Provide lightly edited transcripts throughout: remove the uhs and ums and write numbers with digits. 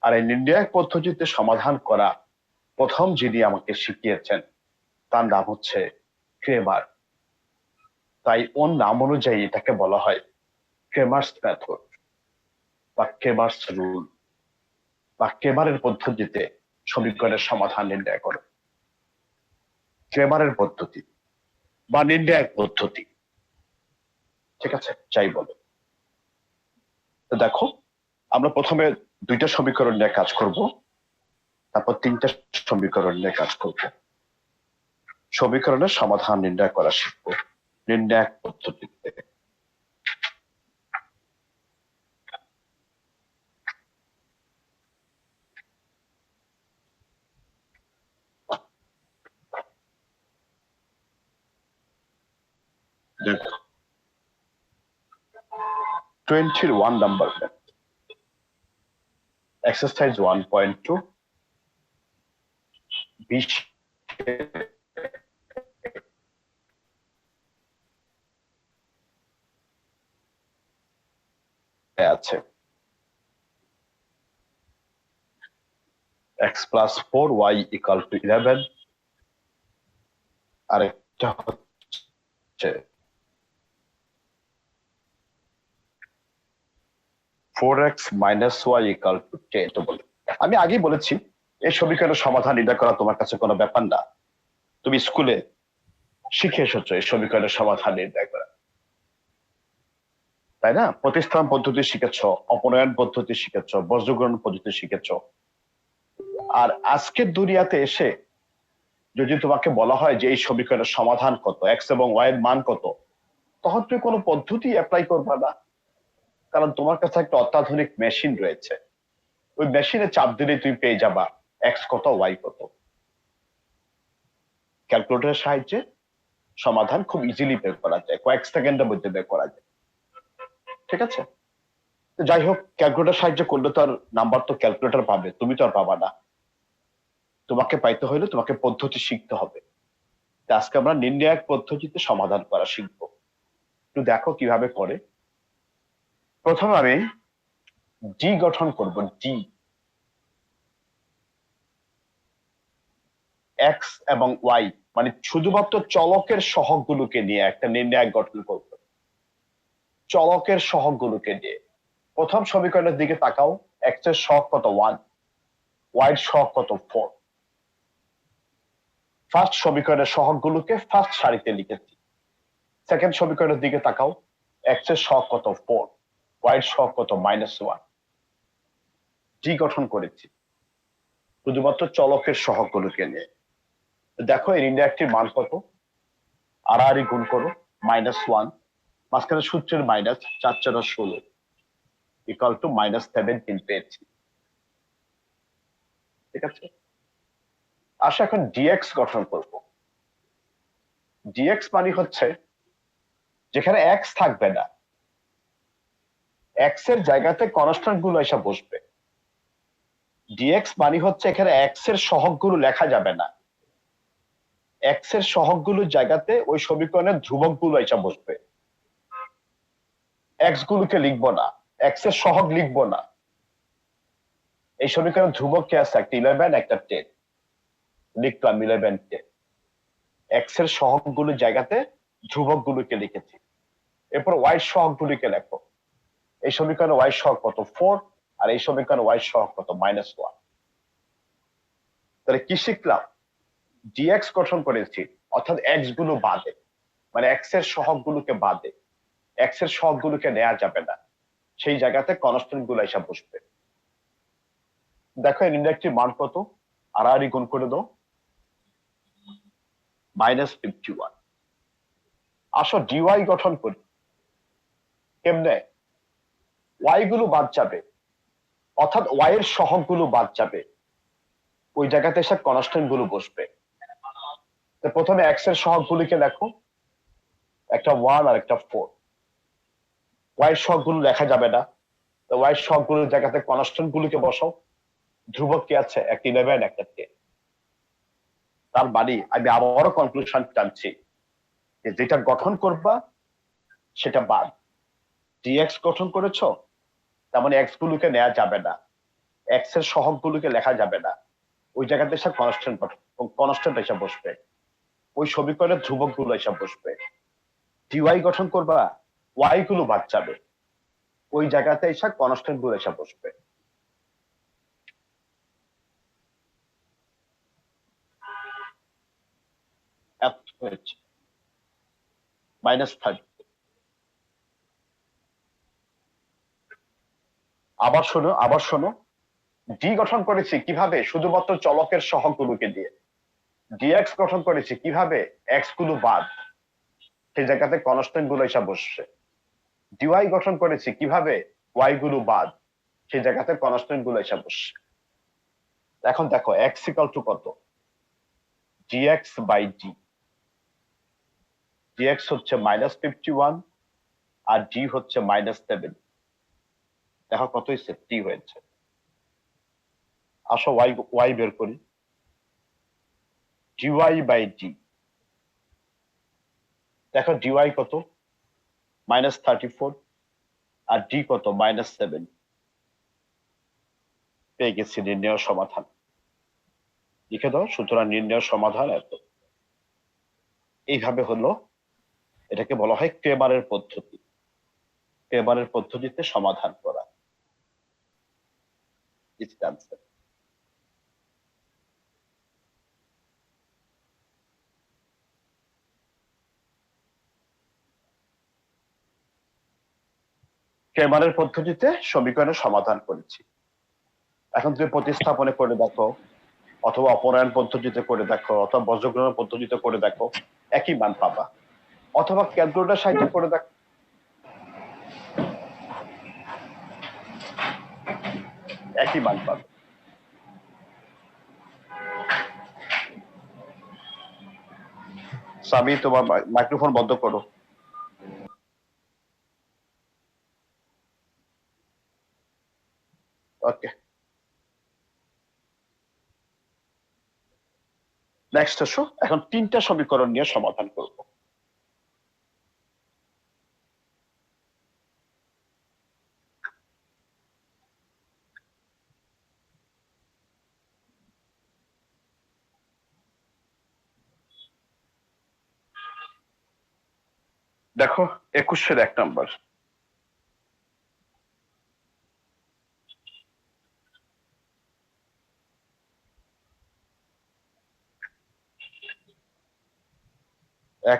আর এই নির্ণায়ক পদ্ধতিতে সমাধান করা প্রথম যিনি আমাকে শিখিয়েছেন তার নাম হচ্ছে ক্রেমার। তাই ওর নাম অনুযায়ী এটাকে বলা হয় ক্রেমার্স মেথড বা ক্রেমার্স রুল বা ক্রেমারের পদ্ধতিতে সমীকরণের সমাধান নির্ণয় করো। ক্রেমারের পদ্ধতি বা নির্ণায়ক পদ্ধতি, ঠিক আছে, যাই বলো। তো দেখো, আমরা প্রথমে দুইটা সমীকরণ নিয়ে কাজ করব, তারপর তিনটা সমীকরণ নিয়ে কাজ করব। সমীকরণের সমাধান নির্ণয় করা শিখবো নির্ণায়ক পদ্ধতিতে। দেখো 21 নাম্বার এক্সারসাইজ 1.2 20 আছে x plus 4y equal to 11, আরেকটা হচ্ছে 4x minus y equal to 10। তো বলে আমি আগেই বলেছি এই সমীকরণের সমাধান নির্ণয় করা তোমার কাছে কোনো ব্যাপার না, তুমি স্কুলে শিখে এসেছো এই সমীকরণের সমাধান নির্ণয় করা, তাই না? প্রতিস্থাপন পদ্ধতি শিখেছ, অপনয়ন পদ্ধতি শিখেছ, বজ্রগ্রহণ পদ্ধতি শিখেছ। আর আজকের দুনিয়াতে এসে যদি তোমাকে বলা হয় যে এই সমীকরণের সমাধান কত, এক্স এবং ওয়াই এর মান কত, তখন তুমি কোনো পদ্ধতি অ্যাপ্লাই করবে না, কারণ তোমার কাছে একটা অত্যাধুনিক মেশিন রয়েছে। ওই মেশিনে চাপ দিলে তুমি পেয়ে যাবা এক্স কত ওয়াই কত। ক্যালকুলেটরের সাহায্যে সমাধান খুব ইজিলি বের করা যায়, কয়েক সেকেন্ডের মধ্যে বের করা যায়, ঠিক আছে? যাই হোক, ক্যালকুলেটর সাহায্য করলে তো আর নাম্বার তো ক্যালকুলেটর পাবে, তুমি তো আর পাবা না। তোমাকে পাইতে হলে তোমাকে পদ্ধতি শিখতে হবে। আজকে আমরা নির্ণায়ক পদ্ধতিতে সমাধান করা শিখবো। একটু দেখো কিভাবে করে। প্রথমে আমি ডি গঠন করব, ডি এক্স এবং ওয়াই মানে শুধুমাত্র চলকের সহগগুলোকে নিয়ে একটা নির্ণায়ক গঠন করব। চলকের সহগগুলোকে নিয়ে প্রথম সমীকরণের দিকে তাকাও। এক্স এর সহগ কত 1, ওয়াই এর সহগ কত 4। ফার্স্ট সমীকরণের সহগগুলোকে ফার্স্ট সারিতে লিখেছি। সেকেন্ড সমীকরণের দিকে তাকাও। এক্স এর সহগ কত 4, ওয়াই এর সহগ কত -1। ডি গঠন করেছি শুধুমাত্র চলকের সহগগুলোকে নিয়ে। দেখো এই নির্ণায়কটির মান কত, আড়াআড়ি গুণ করো, -1, মাঝখানে সূত্রের মাইনাস, 4 4 16 ইকুয়াল টু -17 পেয়েছি, ঠিক আছে? আসো এখন ডিএক্স গঠন করব। ডিএক্স মানে হচ্ছে যেখানে এক্স থাকবে না, এক্স এর জায়গাতে কনস্ট্যান্ট গুলো এসে বসবে। ডিএক্স মানে হচ্ছে এখানে এক্স এর সহগগুলো লেখা যাবে না, এক্স এর সহগগুলোর জায়গাতে ওই সমীকরণের ধ্রুবকগুলো এসে বসবে। এক্স গুলোকে লিখবো না, এক্স এর সহগ লিখবো না। এই সমীকরণ ধ্রুবক কে আছে, একটা 11 একটা 10, লিখলাম 11 10। এক্স এর সহগগুলোর জায়গাতে ধ্রুবক গুলোকে লিখেছি। এরপর ওয়াই সহগগুলিকে লেখো। এই সমীকরণে ওয়াই সহগ কত 4, আর এই সমীকরণে ওয়াই সহগ কত -1। তাহলে কি শিখলাম? ডিএক্স গঠন করেছি, অর্থাৎ এক্স গুলো বাদে, মানে এক্স এর সহগগুলোকে বাদে, এক্স এর সহগগুলোকে নেওয়া যাবে না, সেই জায়গাতে কনস্ট্যান্ট গুলো এসে বসবে। দেখো এই নির্ণায়কটির মান কত, আড়াআড়ি গুণ করে দাও, -51। আসো ডিওয়াই গঠন করি। কেমনে? ওয়াই গুলো বাদ যাবে, অর্থাৎ ওয়াই এর সহগগুলো বাদ যাবে, ওই জায়গাতে এসে কনস্ট্যান্ট গুলো বসবে। তো প্রথমে এক্স এর সহগগুলিকে লেখো, একটা 1 আর একটা 4। ওয়াই এর সহগগুলো লেখা যাবে না, তো ওয়াই এর সহগগুলোর জায়গাতে কনস্ট্যান্ট গুলোকে বসাও। ধ্রুবক কি আছে, একটা 11 একটা 10। তার মানে আমি আবারও কনক্লুশন টানছি যে যেটা গঠন করবা সেটা বাদ। ডিএক্স গঠন করেছো, তার মানে এক্স গুলোকে নেওয়া যাবে না, এক্স এর সহগগুলোকে লেখা যাবে না, ওই জায়গাতে এসে কনস্ট্যান্ট এসে বসবে, ওই সমীকরণের ধ্রুবক গুলো এসে বসবে। ডিওয়াই গঠন করবা, ওয়াই গুলো বাদ যাবে, ওই জায়গাতে এসে কনস্ট্যান্ট গুলো এসে বসবে। -30। আবার শোনো, ডি গঠন করেছি কিভাবে? শুধুমাত্র চলকের সহগগুলোকে দিয়ে। ডিএক্স গঠন করেছি কিভাবে? এক্স গুলো বাদ, সেই জায়গাতে কনস্ট্যান্ট গুলো এসে বসছে। ডিওয়াই গঠন করেছি কিভাবে? ওয়াই গুলো বাদ, সেই জায়গাতে কনস্ট্যান্ট গুলো এসে বসছে। এখন দেখো এক্স ইকাল টু কত? Dx by d. ডিএক্স হচ্ছে -51 আর ডি হচ্ছে -7। দেখো কত হয়েছে? টি হয়েছে। আসো ওয়াই বের করি। ডিওয়াই বাই ডি, দেখো ডিওয়াই কত? -34 আর ডি কত? -7। পেয়ে গেছি নির্ণয় সমাধান। লিখে দাও, সুতরাং নির্ণয় সমাধান এত। এইভাবে হলো, এটাকে বলা হয় ক্রেমারের পদ্ধতি। ক্রেমারের পদ্ধতিতে সমাধান করা। ক্রেমারের পদ্ধতিতে সমীকরণের সমাধান করেছি। এখন তুমি প্রতিস্থাপনে করে দেখো, অথবা অপনয়ন পদ্ধতিতে করে দেখো, অথবা বজ্রগ্রহণ পদ্ধতিতে করে দেখো, একই মান পাবা। অথবা ক্যালকুলেটর সাহায্যে করে দেখো, একই মান পাবে। সামি, তোমার মাইক্রোফোন বন্ধ করো। ওকে, নেক্সট আসো, এখন 3টা সমীকরণ নিয়ে সমাধান করব। দেখো 21-এর 1 number.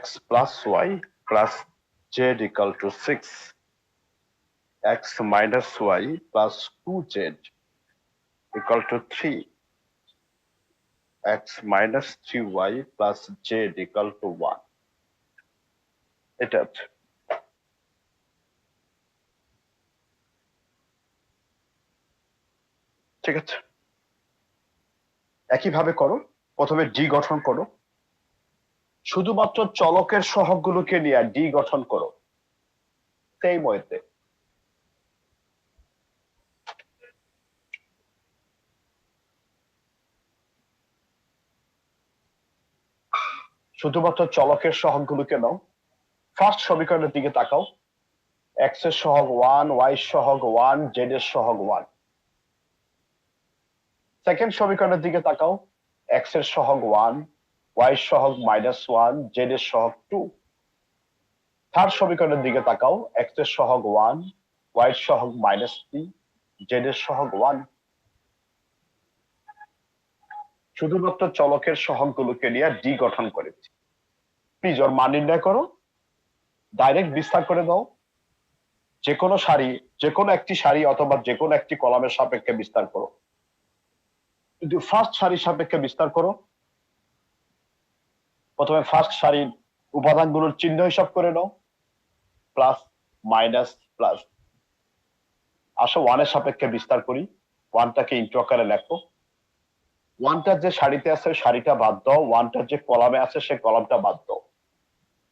x plus y plus z equal to 6, x minus y plus 2z equal to 3, x minus 3y plus z equal to 1। এটা আছে। ঠিক আছে, একইভাবে করো। প্রথমে ডি গঠন করো, শুধুমাত্র চলকের সহগগুলোকে নিয়ে ডি গঠন করো সেই মতে। শুধুমাত্র চলকের সহগগুলোকে নাও। ফার্স্ট সমীকরণের দিকে তাকাও, এক্স এর সহগ 1, ওয়াই এর সহগ 1, জেড এর সহগ 1। সেকেন্ড সমীকরণের দিকে তাকাও, এক্স এর সহগ 1, ওয়াই এর সহগ -1, জেড এর সহগ 2। থার্ড সমীকরণের দিকে তাকাও, এক্স এর সহগ 1, ওয়াই এর সহগ -3, জেড এর সহগ 1। শুধুমাত্র চলকের সহগগুলোকে নিয়ে ডি গঠন করেছি। প্লিজ ওর মান নির্ণয় করো, ডাইরেক্ট বিস্তার করে দাও। যে কোনো সারি, যে কোনো একটি সারি অথবা যে কোনো একটি কলামের সাপেক্ষে বিস্তার করো। যদি ফার্স্ট সারির সাপেক্ষে বিস্তার করো, প্রথমে ফার্স্ট সারির উপাদানগুলোর চিহ্ন হিসাব করে নাও, প্লাস মাইনাস প্লাস। আসো 1 এর সাপেক্ষে বিস্তার করি, 1টাকে ইন্টু আকারে লেখো। 1টার যে সারিতে আছে সারিটা বাদ দাও, 1টার যে কলামে আছে সেই কলামটা বাদ দাও।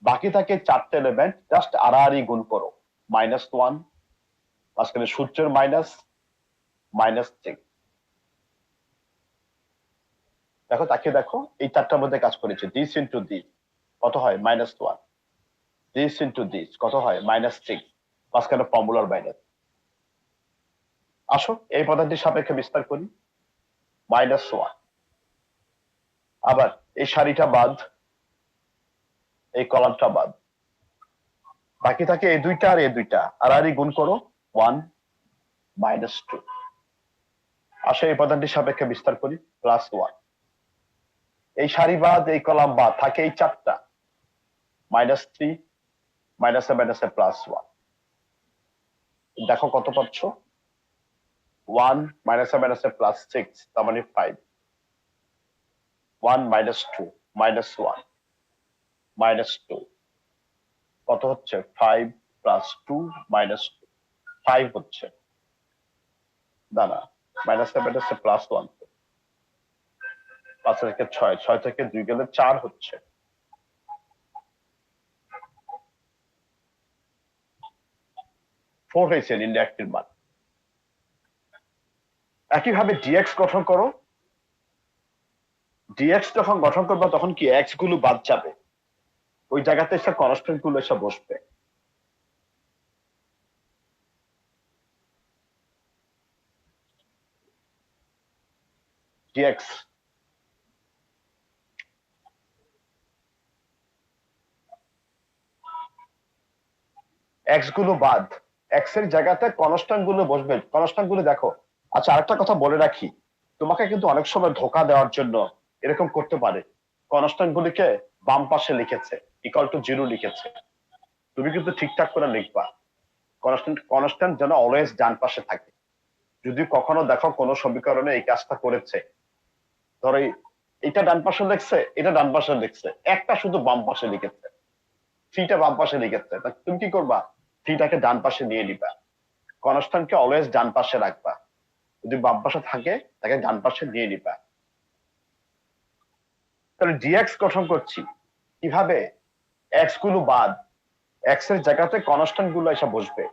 বাকি থাকে 4টে এলিমেন্ট, জাস্ট আড়াআড়ি গুণ করো। -1, মাঝখানে সূত্রের মাইনাস, -6। দেখো তাকে দেখো, এই 4টার মধ্যে কাজ করেছে। দিস ইন্টু দিস কত হয়? -1। দিস ইন্টু দিস কত হয়? -6। মাঝখানে ফর্মুলার মাইনাস। আসো এই পদার্থের সাপেক্ষে বিস্তার করি, -1। আবার এই সারিটা বাদ, এই কলামটা বাদ, বাকি থাকে এই দুইটা আর এই দুইটা, আর গুণ করো 1 -2। আসো এই পদার্থের সাপেক্ষে বিস্তার করি, +1। এই সারি বাদ, এই কলাম বাদ, থাকে এই চারটা, -3, -a +1। দেখো কত পাচ্ছ, 1 -a +6, তার মানে 5। 1 -2 -1 -2 কত হচ্ছে, 5 +2 -2 5 হচ্ছে, দাঁড়া, -a +1, 5 থেকে 6, 6 থেকে 2 গেলে 4 হচ্ছে। ফোর হয়েছে ইনডাইরেক্টের মান। একইভাবে ডিএক্স গঠন করো, ডিএক্স যখন গঠন করবে তখন কি এক্স গুলো বাদ যাবে, ওই জায়গাতে এসে কনস্ট্যান্ট গুলো এসে বসবে। ডিএক্স এক্স গুলো বাদ, এক্স এর জায়গাতে কনস্ট্যান্ট গুলো বসবে, কনস্ট্যান্ট গুলো দেখো। আচ্ছা, আরেকটা কথা বলে রাখি, তোমাকে কিন্তু অনেক সময় ধোকা দেওয়ার জন্য এরকম করতে পারে, কনস্ট্যান্ট গুলিকে বাম পাশে লিখেছে, =0 লিখেছে। তুমি কিন্তু ঠিকঠাক করে লিখবা, কনস্ট্যান্ট কনস্ট্যান্ট যেন অলওয়েজ ডান পাশে থাকে। যদি কখনো দেখো কোন সমীকরণে এই কাজটা করেছে, ধরো এটা ডান পাশে লিখছে, এটা ডান পাশে লিখছে, একটা শুধু বাম পাশে লিখেছে, থ্রিটা বাম পাশে লিখেছে, তুমি কি করবা, থ্রিটাকে ডান পাশে নিয়ে নিবা, কনস্ট্যান্টকে অলওয়েজ ডান পাশে রাখবা, যদি বাম পাশে থাকে তাকে ডান পাশে নিয়ে নিবা। তাহলে ডিএক্স গঠন করছি কিভাবে, এক্স গুলো বাদ, এক্স এর জায়গাতে কনস্ট্যান্ট গুলো এসে বসবে।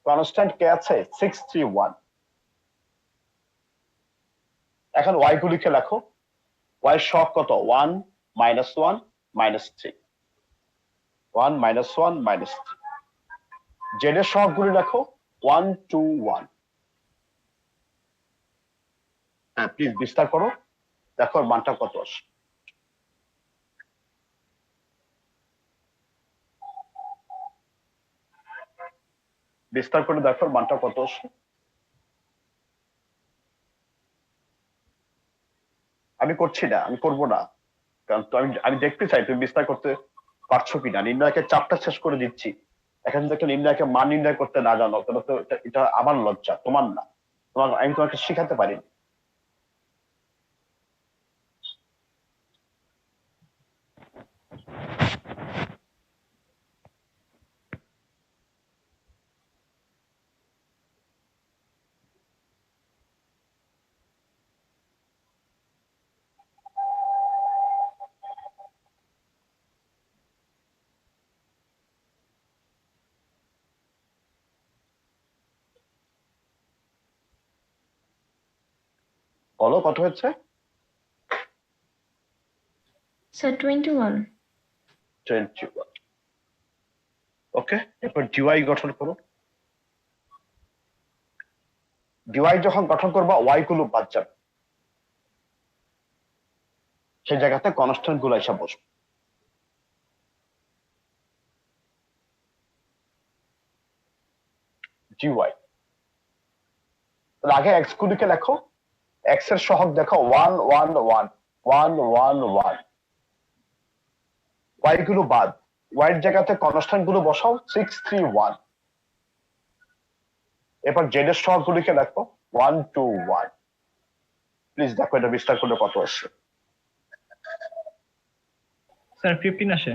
কনস্ট্যান্ট কে আছে, 631। এখন ওয়াই গুলিকে লেখো, ওয়াই এর সহগ কত, 1 -1 -3, 1 -1 -3। জেড এর সহগ গুলি লেখো, 1 2 1। হ্যাঁ, প্লিজ বিস্তার করো, দেখো মানটা কত আসে। বিস্তার করে দেখো মানটা কত আসে। আমি করছি না, আমি করব না, কারণ তো আমি দেখতে চাই তুমি বিস্তার করতে পারছো কিনা। নির্ণয়কের চাপটা শেষ করে দিচ্ছি, এখন যদি একটা নির্ণয়কের মান নির্ণয় করতে না জানো তাহলে তো এটা আমার লজ্জা, তোমার না। আমি তোমাকে শিখাতে পারিনি। বলো কত হচ্ছে। স্যার 21। 21। ওকে, এরপর ডিওয়াই গঠন করো। ডিওয়াই যখন গঠন করবা ওয়াই গুলো বাদ যাবে, সেই জায়গাতে কনস্ট্যান্ট গুলো এসে বসবে। ডিওয়াই, আগে এক্স গুলিকে লেখো, এক্স এর সহগ দেখো 1 1 1 1 1 1। ওয়াই গুলো বাদ, ওয়াই এর জায়গাতে কনস্ট্যান্ট গুলো বসাও, 6 3 1। এরপর জেড এর সহগ গুলিকে লেখো, 1 2 1। প্লিজ দেখো এটা বিস্তার করলে কত আসে। স্যার 15 আসে।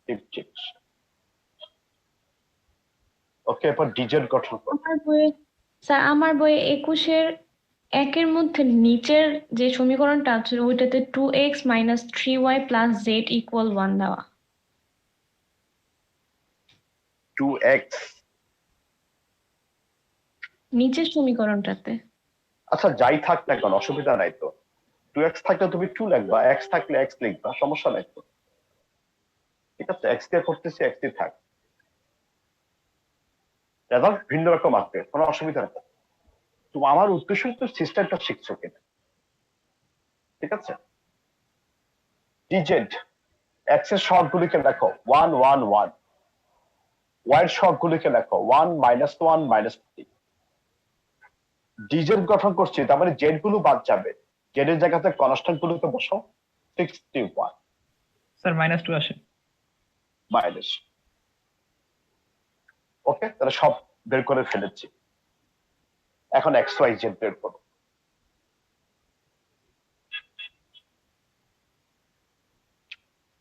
15। ওকে, এরপর ডিজেড গঠন করো। আমার বইয়ে 21-এর 1-এর মধ্যে নিচের যে সমীকরণটা আছে ওইটাতে 2x - 3y + z = 1 দেওয়া। 2x, নিচের সমীকরণটাতে। আচ্ছা যাই থাক না কেন, অসুবিধা নাই তো। 2x থাকলে তুমি 2 লিখবা, x থাকলে x লিখবা, সমস্যা নাই তো। ঠিক আছে, x দিয়ে করতেছি, x দিয়ে থাক, রেজাল্ট ভিন্ন রকম আসবে, কোনো অসুবিধা নেই। তো আমার উদ্দেশ্য হচ্ছে সিস্টেমটা শিখছো কিনা, ঠিক আছে? ডিজেড এক্স এর সহগগুলিকে দেখো 1 1 1, ওয়াই এর সহগগুলিকে দেখো 1 -1 -3। ডিজেড গঠন করছি, তার মানে জেড গুলো বাদ যাবে, জেড এর জায়গাতে কনস্ট্যান্ট গুলোকে বসাও 61 স্যার -2 আসে। মাইনাস। ওকে, তাহলে সব বের করে ফেলেছি। এখন এক্স ওয়াই জেড বের করো।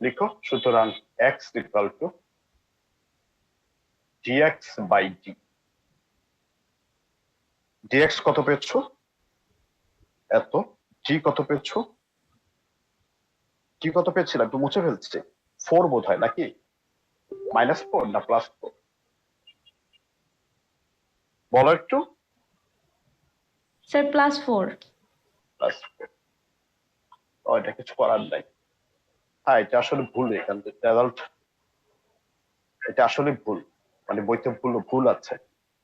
লিখো, সুতরাং x equal to dx by d. Dx কত পেয়েছো? এত। ডি কত পেয়েছো? ডি কত পেয়েছিলাম একটু মুছে ফেলছে, 4 বোধ হয় নাকি? -4 না +4? বলো একটু। স্যার +4। +4। ও, এটা কিছু করার নাই। হ্যাঁ, এটা আসলে ভুল, এখান থেকে রেজাল্ট, এটা আসলে ভুল, মানে বইতে ভুল আছে,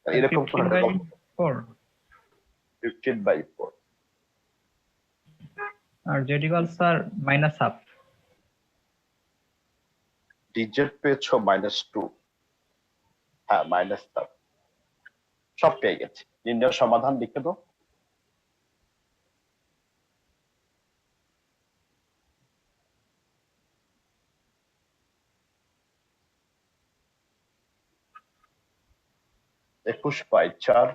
এরকম কোন 15/4 15/4। আর জেড ইকুয়াল স্যার -1/2। ডিজেড পেয়েছো -2, হ্যাঁ -1/2। সব পেয়ে গেছি। নির্ণয় সমাধান লিখে দাও। (21/4)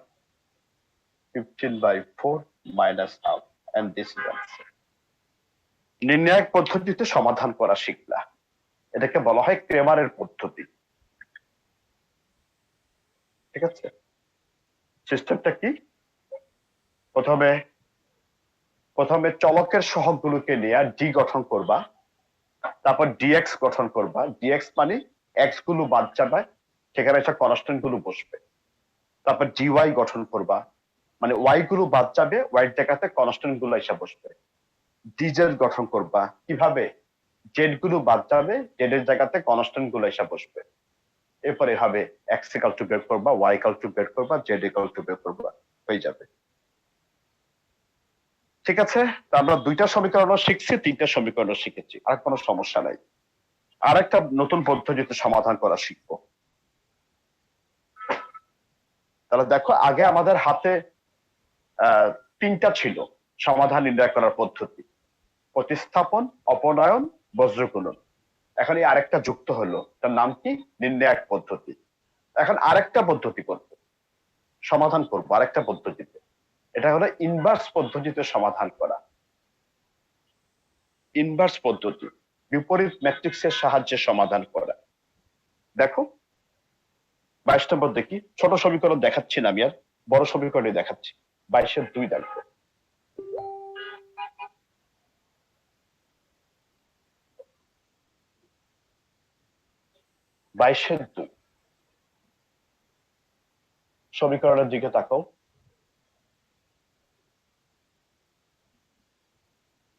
15/4 -1/2, and this is answer. নির্ণায়ক পদ্ধতিতে সমাধান করা শিখলা, এটাকে বলা হয় ক্রেমারের পদ্ধতি, ঠিক আছে? সিস্টেমটা কি? প্রথমে চলকের সহগগুলোকে নিয়ে ডি গঠন করবা, তারপর ডিএক্স গঠন করবা। ডিএক্স মানে এক্স গুলো বাদ যাবে, সেখানে একটা কনস্ট্যান্ট গুলো বসবে। তারপর ডিওয়াই গঠন করবা, মানে ওয়াই গুলো বাদ যাবে, ওয়াই জায়গাতে কনস্ট্যান্ট গুলো এসে বসবে। ডিজেড গঠন করবা কিভাবে? জেড গুলো বাদ যাবে, জেড এর জায়গাতে কনস্ট্যান্ট গুলো এসে বসবে। এরপরে হবে এক্স ইকুয়াল টু বের করবা, ওয়াই ইকুয়াল টু বের করবা, জেড ইকুয়াল টু বের করবা, হয়ে যাবে। ঠিক আছে, তো আমরা 2টা সমীকরণও শিখছি, 3টা সমীকরণও শিখেছি, আর কোনো সমস্যা নাই। আরেকটা নতুন পদ্ধতিতে সমাধান করা শিখবো। তাহলে দেখো, আগে আমাদের হাতে 3টা ছিল সমাধান নির্ণয় করার পদ্ধতি: প্রতিস্থাপন, অপনয়ন, বজ্রগুণন। এখন এই আরেকটা যুক্ত হলো, তার নাম কি? নির্ণায়ক পদ্ধতি। এখন আরেকটা পদ্ধতি করব, সমাধান করব আরেকটা পদ্ধতিতে, এটা হলো ইনভার্স পদ্ধতিতে সমাধান করা। ইনভার্স পদ্ধতি, বিপরীত ম্যাট্রিক্সের সাহায্যে সমাধান করা। দেখো 22 নম্বর দেখি, ছোট সমীকরণ দেখাচ্ছি না আমি, আর বড় সমীকরণই দেখাচ্ছি। 22-এর 2 দেখো। বাইশের 2 সমীকরণের দিকে তাকাও।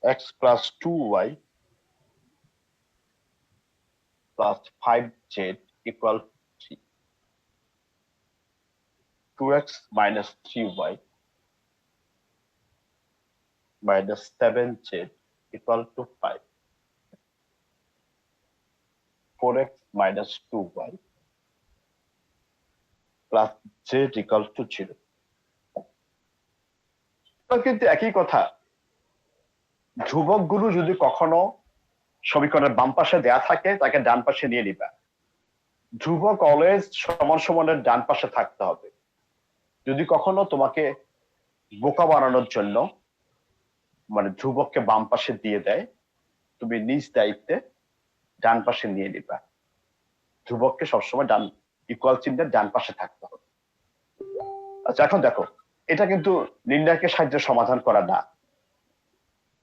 x plus 2y plus 5z equal 3. 2x minus 3y minus 7z equal to 5. 4x minus 2y plus z equal to 0. কিন্তু একই কথা, ধ্রুবকগুলো যদি কখনো সমীকরণের বাম পাশে দেয়া থাকে, তাকে ডান পাশে নিয়ে নিবা। ধ্রুবক অলওয়েজ সমান সমানের ডান পাশে থাকতে হবে। যদি কখনো তোমাকে বোকা বানানোর জন্য মানে ধ্রুবককে বাম পাশে দিয়ে দেয়, তুমি নিজ দায়িত্বে ডান পাশে নিয়ে নিবা। ধ্রুবককে সবসময় ডান ইকুয়াল চিহ্নের ডান পাশে থাকতে হবে। আচ্ছা, এখন দেখো, এটা কিন্তু নির্ণায়কের সাহায্যে সমাধান করা না,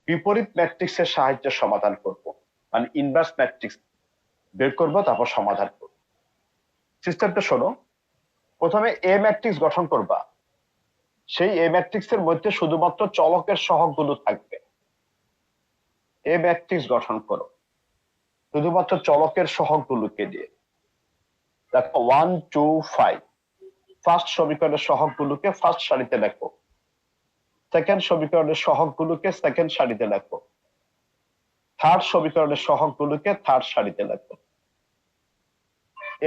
বিপরীত ম্যাট্রিক্সের সাহায্যে সমাধান করব, মানে ইনভার্স ম্যাট্রিক্স বের করবো, তারপর সমাধান করব। সিস্টেমটা শোনো, প্রথমে এ ম্যাট্রিক্স গঠন করবা। সেই এ ম্যাট্রিক্সের মধ্যে শুধুমাত্র চলকের সহগগুলো থাকবে। এ ম্যাট্রিক্স গঠন করো শুধুমাত্র চলকের সহগগুলোকে দিয়ে। দেখো 1 2 5, ফার্স্ট সমীকরণের সহগগুলোকে ফার্স্ট সারিতে লেখো। সেকেন্ড সমীকরণের সহগগুলোকে সেকেন্ড সারিতে লেখো, থার্ড সমীকরণের সহগগুলোকে থার্ড সারিতে লেখো।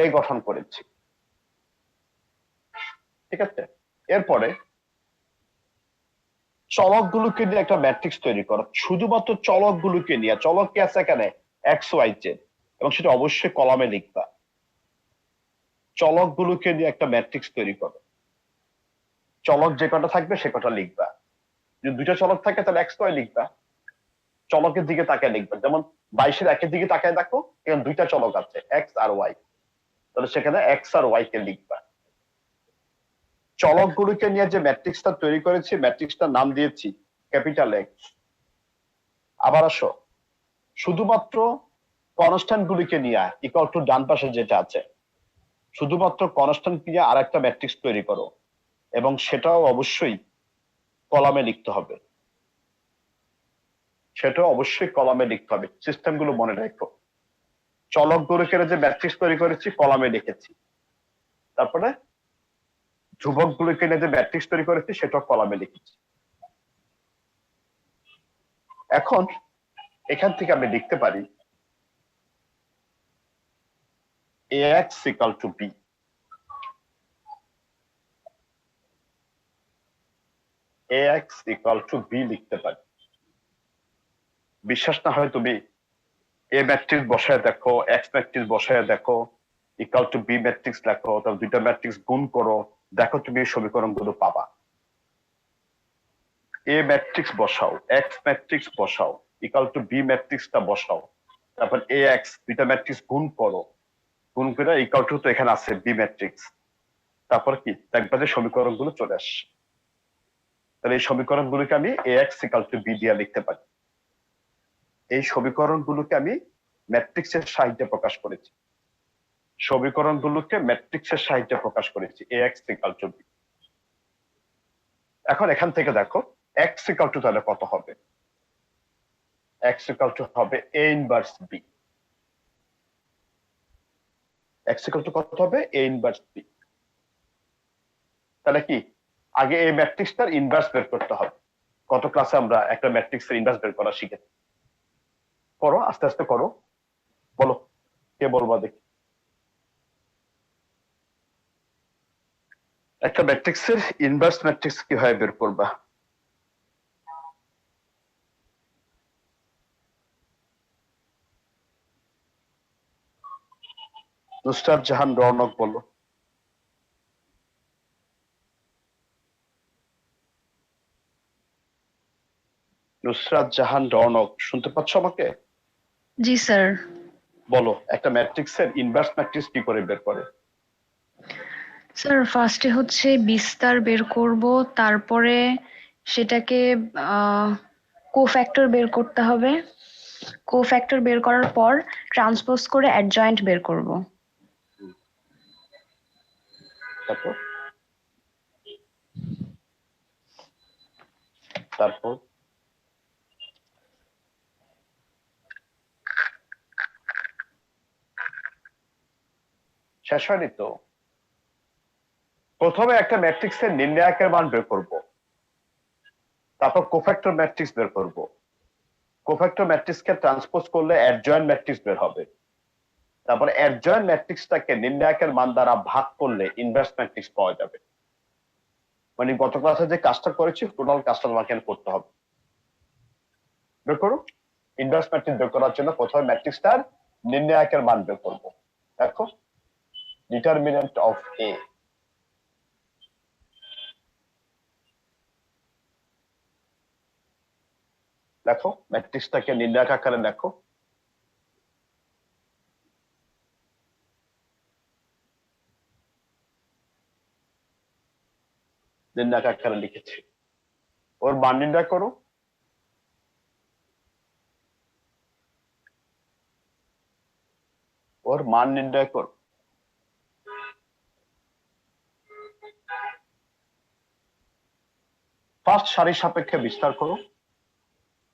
এই গঠন করেছি, ঠিক আছে। এরপরে চলকগুলোকে নিয়ে একটা ম্যাট্রিক্স তৈরি করো, শুধুমাত্র চলকগুলোকে নিয়ে। চলক কি আছে এখানে? এক্স ওয়াই জেড, এবং সেটা অবশ্যই কলামে লিখবা। চলকগুলোকে নিয়ে একটা ম্যাট্রিক্স তৈরি করো, চলক যে কটা থাকবে সে কটা লিখবা। যদি দুইটা চলক থাকে তাহলে এক্স ওয়াই লিখবা, চলকের দিকে তাকায় লিখবা। যেমন 22-এর একের দিকে তাকায় দেখো, এখানে দুইটা চলক আছে এক্স আর ওয়াই, তাহলে সেখানে এক্স আর ওয়াই কে লিখবা। চলকগুলোকে নিয়ে যে ম্যাট্রিক্সটা তৈরি করেছি, ম্যাট্রিক্সটার নাম দিয়েছি ক্যাপিটাল এক্স। আবার আসো, শুধুমাত্র কনস্ট্যান্ট গুলিকে নিয়ে ইকুয়াল টু ডান পাশে যেটা আছে, শুধুমাত্র কনস্ট্যান্ট নিয়ে আর একটা ম্যাট্রিক্স তৈরি করো, এবং সেটাও অবশ্যই কলামে লিখতে হবে, সেটাও অবশ্যই কলামে লিখতে হবে। সিস্টেম গুলো মনে রাখো, চলকগুলোকে যে ম্যাট্রিক্স তৈরি করেছি কলামে লিখেছি, তারপরে ধ্রুবকগুলোকে নিয়ে যে ম্যাট্রিক্স তৈরি করেছি সেটাও কলামে লিখেছি। এখন এখান থেকে আমি লিখতে পারি ax equal to b, ax equal to b লিখতে পারি। বিশ্বাস না হয় তুমি এ ম্যাট্রিক্স বসায় দেখো, এক্স ম্যাট্রিক্স বসায় দেখো, ইকুয়াল টু বি ম্যাট্রিক্স লেখো, তারপর দুইটা ম্যাট্রিক্স গুণ করো, দেখো তুমি এই সমীকরণগুলো পাবা। এ ম্যাট্রিক্স বসাও, এক্স ম্যাট্রিক্স বসাও, ইকুয়াল টু বি ম্যাট্রিক্সটা বসাও, তারপর এ এক্স দুইটা ম্যাট্রিক্স গুণ করো, গুণ করে ইকুয়াল টু তো এখানে আছে বি ম্যাট্রিক্স, তারপর কি দেখবা যে সমীকরণগুলো চলে আসে। তাহলে এই সমীকরণগুলোকে আমি এ এক্স ইকুয়াল টু বি দিয়ে লিখতে পারি। এই সমীকরণগুলোকে আমি ম্যাট্রিক্সের সাহায্যে প্রকাশ করেছি, সমীকরণগুলোকে ম্যাট্রিক্সের সাহায্যে প্রকাশ করেছি ax ইকুয়াল টু b। এখন এখান থেকে দেখো x ইকুয়াল টু তাহলে কত হবে? x ইকুয়াল টু হবে a inverse b। x equal two কত হবে? a inverse b। তাহলে কি আগে এই ম্যাট্রিক্সটার ইনভার্স বের করতে হবে। কত ক্লাসে আমরা একটা ম্যাট্রিক্সের ইনভার্স বের করা শিখেছি? করো, আস্তে আস্তে করো, বলো কে বলবা দেখি। একটা ম্যাট্রিক্সের ইনভার্স ম্যাট্রিক্স কিভাবে বের করবা? নুসরাত জাহান রৌনক বলো। নুসরাত জাহান রৌনক, শুনতে পাচ্ছ আমাকে? জি স্যার। বলো একটা ম্যাট্রিক্সের ইনভার্স ম্যাট্রিক্স কি করে বের করে? স্যার ফার্স্টে হচ্ছে বিস্তার বের করব, তারপরে সেটাকে কোফ্যাক্টর বের করতে হবে, কোফ্যাক্টর বের করার পর ট্রান্সপোজ করে অ্যাডজয়েন্ট বের করব। তারপর তারপর শেষ হয়নি তো। প্রথমে একটা ম্যাট্রিক্সের নির্ণায়কের মান বের করব, তারপর কোফ্যাক্টর ম্যাট্রিক্স বের করব, কোফ্যাক্টর ম্যাট্রিক্সকে ট্রান্সপোজ করলে অ্যাডজয়েন্ট ম্যাট্রিক্স বের হবে, তারপর অ্যাডজয়েন্ট ম্যাট্রিক্সটাকে নির্ণায়কের মান দ্বারা ভাগ করলে ইনভার্স ম্যাট্রিক্স পাওয়া যাবে। মানে গত ক্লাসে যে কাজটা করেছি টোটাল কাজটা তোমাকে করতে হবে। বের করো। ইনভার্স ম্যাট্রিক্স বের করার জন্য প্রথমে ম্যাট্রিক্সটার নির্ণায়কের মান বের করব। দেখো ডিটারমিনেন্ট অফ এ, দেখো ম্যাট্রিক্সটাকে নির্ণায়ক আকারে দেখো। নির্ণায়ক আকারে লিখেছি, ওর মান নির্ণয় করো। ওর মান নির্ণয় করো। ফার্স্ট সারির সাপেক্ষে বিস্তার করো,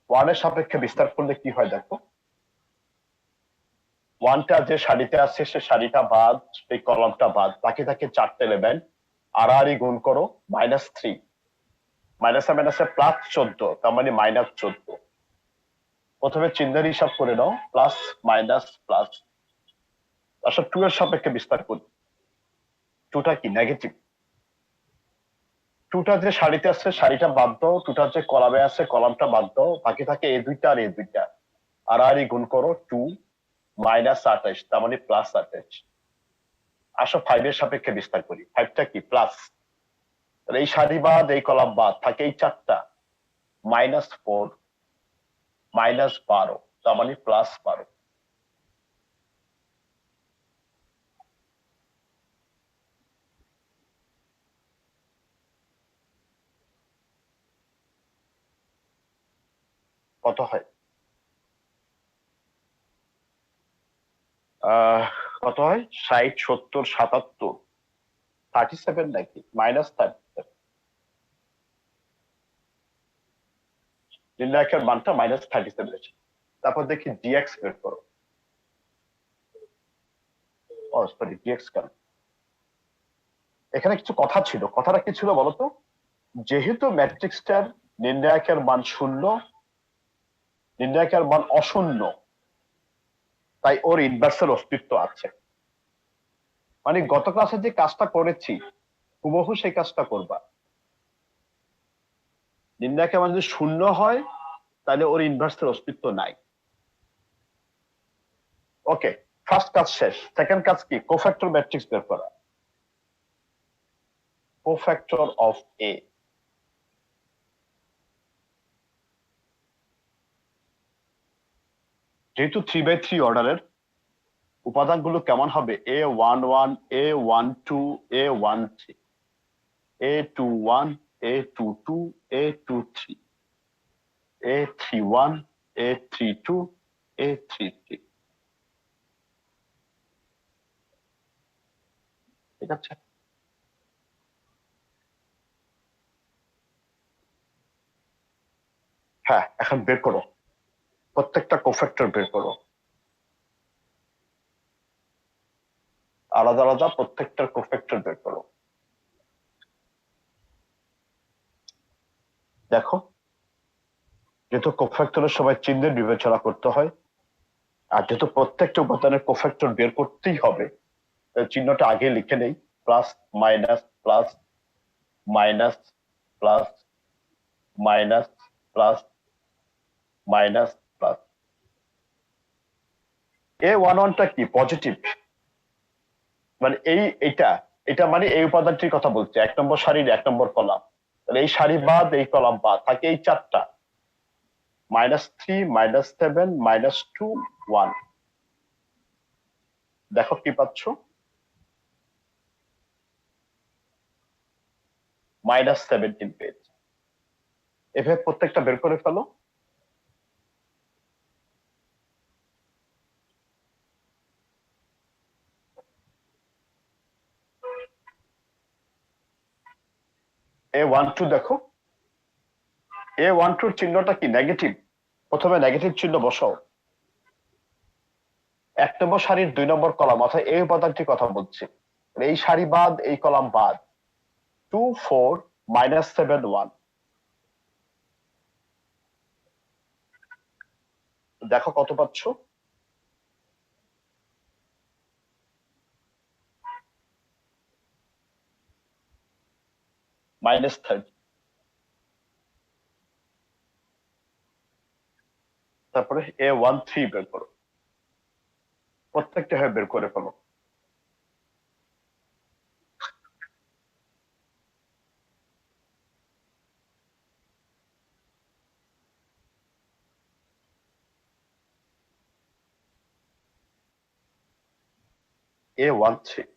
ওয়ানের সাপেক্ষে বিস্তার করলে কি হয় দেখো। ওয়ানটা যে সারিতে আছে সে সারিটা বাদ, সেই কলামটা বাদ, বাকি থাকে 4টে এলিমেন্ট। আর গুণ করো -3, মাইনাসে মাইনাসে +14, তার মানে -14। প্রথমে চিহ্নের হিসাব করে নাও, প্লাস মাইনাস প্লাস। আসলে 2 এর সাপেক্ষে বিস্তার করি। 2টা কি নেগেটিভ। 2টা যে সারিতে আছে সারিটা বাদ দাও, 2টা যে কলামে আছে কলামটা বাদ দাও, বাকি থাকে এই দুইটা আর এই দুইটা। আর গুণ করো 2 -28, তার মানে +28। আসো 5 এর সাপেক্ষে বিস্তার করি। 5টা কি প্লাস, তাহলে এই সারি বাদ এই কলাম বাদ থাকে এই 4টা, -4 -12, তার মানে +12। কত হয়? আহ কত হয়? 60, 70, 77, 37 নাকি -37? নির্ণায়কের মানটা -37। তারপর দেখি ডিএক্স বের করো। ও সরি, ডিএক্স কেন? এখানে কিছু কথা ছিল। কথাটা কি ছিল বলতো? যেহেতু ম্যাট্রিক্সটার নির্ণায়কের মান 0, নির্ণায়কের মান অশূন্য, তাই ওর ইনভার্সের অস্তিত্ব আছে। মানে গত ক্লাসে যে কাজটা করেছি হুবহু সেই কাজটা করবা। নির্ণায়কের মান যদি 0 হয় তাহলে ওর ইনভার্সের অস্তিত্ব নাই। ওকে, ফার্স্ট কাজ শেষ। সেকেন্ড কাজ কি? কোফ্যাক্টর ম্যাট্রিক্স বের করা। কোফ্যাক্টর অফ এ। যেহেতু 3/3 অর্ডারের, উপাদানগুলো কেমন হবে? A11, A12, A13, A21, A22, A23, A31, A32, A33। ঠিক আছে? হ্যাঁ, এখন বের করো, প্রত্যেকটা কোফ্যাক্টর বের করো, আলাদা আলাদা প্রত্যেকটার কোফ্যাক্টর বের করো। দেখো, যেহেতু কোফ্যাক্টরের সময় চিহ্নের বিবেচনা করতে হয়, আর যেহেতু প্রত্যেকটা উপাদানের কোফ্যাক্টর বের করতেই হবে, চিহ্নটা আগে লিখে নেই। Plus minus plus minus plus minus plus minus plus. A11টা কি? পজিটিভ, মানে এইটা এটা মানে এই উপাদানটির কথা বলছে, 1 নম্বর সারির 1 নম্বর কলাম। তাহলে এই সারি বাদ এই কলাম বাদ থাকে এই 4টা, -3, -7, -2, 1। দেখো কি পাচ্ছ? -17 পেজ। এভাবে প্রত্যেকটা বের করে ফেলো। A12 দেখো, A12 চিহ্নটা কি? নেগেটিভ। প্রথমে নেগেটিভ চিহ্ন বসাও। 1 নম্বর সারির 2 নম্বর কলাম, অর্থাৎ এই উপাদানটির কথা বলছি। এই সারি বাদ এই কলাম বাদ, 2, 4, -7, 1। দেখো কত পাচ্ছ? -30। তারপরে A13 বের করো, প্রত্যেকটা হয়ে বের করে ফেলো। A13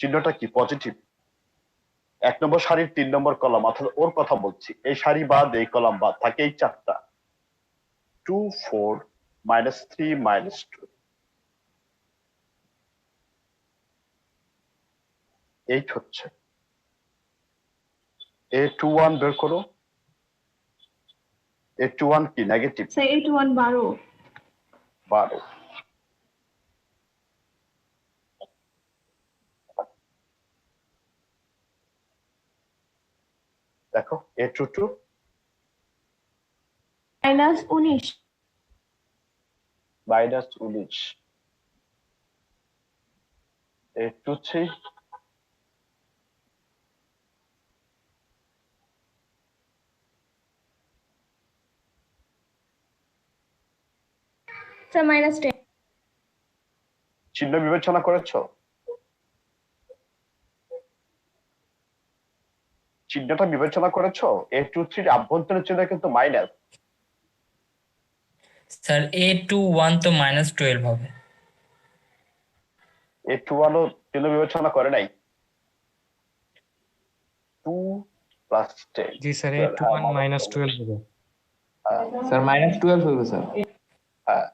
চিহ্নটা কি? পজিটিভ। 1 নম্বর সারির 3 নম্বর কলাম, অর্থাৎ ওর কথা বলছি। এই সারি বাদ এই কলাম বাদ থাকে এই 4টা, 2, 4, -3, -2, 8 হচ্ছে। A21 বের করো। A21 কি? নেগেটিভ। স্যার 81 12। 12। দেখো A22 -19 -19, A23 স্যার -10 চিহ্ন বিবেচনা করেছো? চিহ্নটা বিবেচনা করেছো? A23 আভ্যন্তরীণ চিহ্ন কিন্তু মাইনাস। স্যার A21 তো -12 হবে। A21 ও চিহ্ন বিবেচনা করে নাই। 2 + 10 জি স্যার, A21 -12 হবে। স্যার -12 হবে স্যার। হ্যাঁ,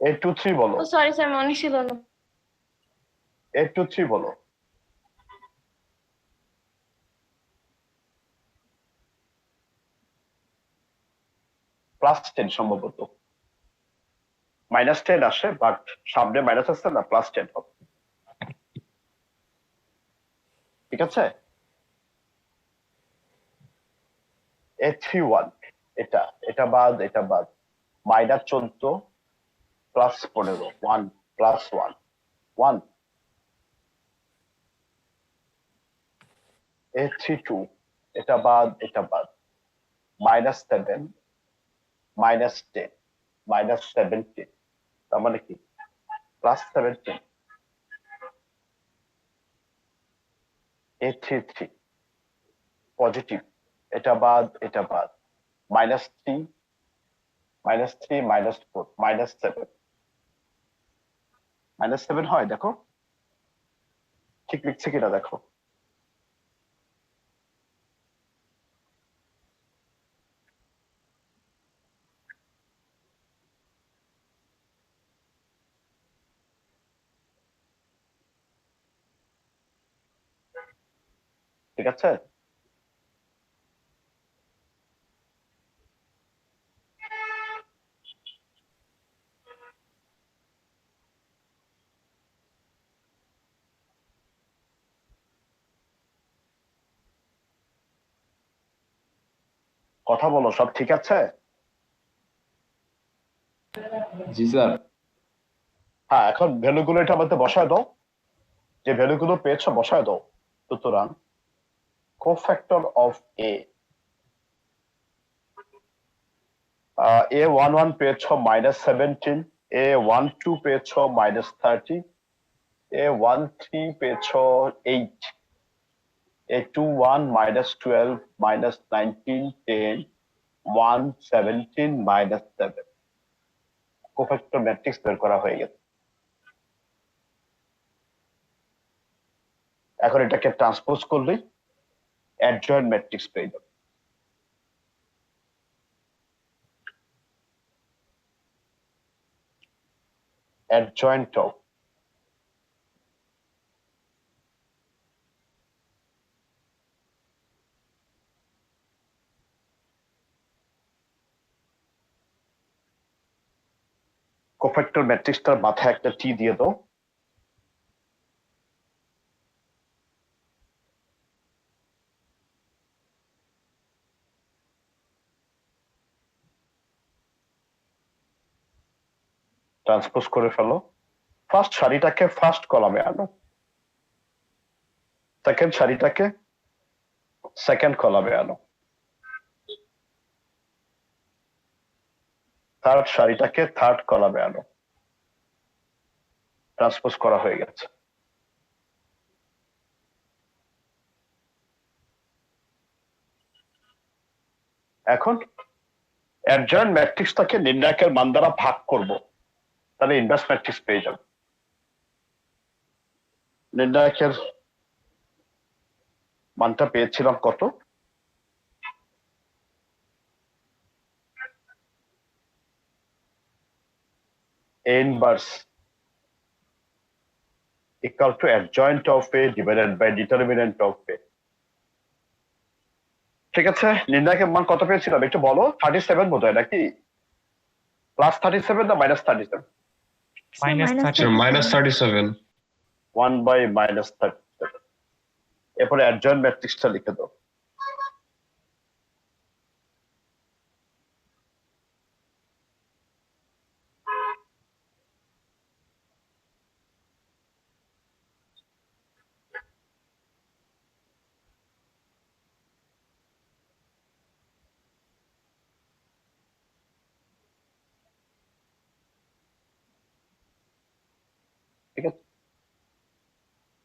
A23 বলো, ও সরি স্যার, মনে ছিল না। A23 বলো। +10 সম্ভবত, -10 আসে, বাট সামনে মাইনাস আছে না, +10 হবে। ঠিক আছে, A31 এটা বাদ, এটা বাদ, -14 +15, 1 + 1 1। A32 এটা বাদ, এটা বাদ, -7 -10 -17, তার মানে কি +17। A33 পজিটিভ, এটা বাদ, এটা বাদ, -3 -3 -4 -7 -7 হয়, দেখো ঠিক লিখছে কিনা দেখো। ঠিক আছে, কথা বলো, সব ঠিক আছে? জি স্যার। হ্যাঁ, এখন ভ্যালুগুলো এটা মধ্যে বসায় দাও, যে ভ্যালুগুলো পেয়েছো বসায় দাও। সুতরাং কোফ্যাক্টর অফ A11 পেয়েছো -17, A12 পেয়েছো -30, A13 পেয়েছো 8, A21 -12 -19 10 1 17 -7। কোফ্যাক্টর ম্যাট্রিক্স বের করা হয়ে গেছে। এখন এটাকে ট্রান্সপোজ করলেই অ্যাডজয়েন্ট ম্যাট্রিক্স পেয়ে যাবে। অ্যাডজয়েন্ট অফ কোফ্যাক্টর ম্যাট্রিক্সটার মাথায় একটা টি দিয়ে দাও। ট্রান্সপোজ করে ফেলো। ফার্স্ট সারিটাকে ফার্স্ট কলামে আনো, সেকেন্ড সারিটাকে সেকেন্ড কলামে আনো, থার্ড সারিটাকে থার্ড কলামে আনো। ট্রান্সপোজ করা হয়ে গেছে। এখন অ্যাডজয়েন্ট ম্যাট্রিক্সটাকে নির্ণায়কের মান দ্বারা ভাগ করব, তাহলে ইনভার্স ম্যাট্রিক্স পেয়ে যাব। নির্ণায়কের মানটা পেয়েছিলাম কত? A inverse equal to adjoint of A divided by determinant of A। ঠিক আছে, নির্ণায়কের মান কত পেয়েছিলাম একটু বলো? 37 বোধ হয় নাকি? +37 না -37? -37। 1/-37। এরপরে অ্যাডজয়েন্ট ম্যাট্রিক্সটা লিখে দাও।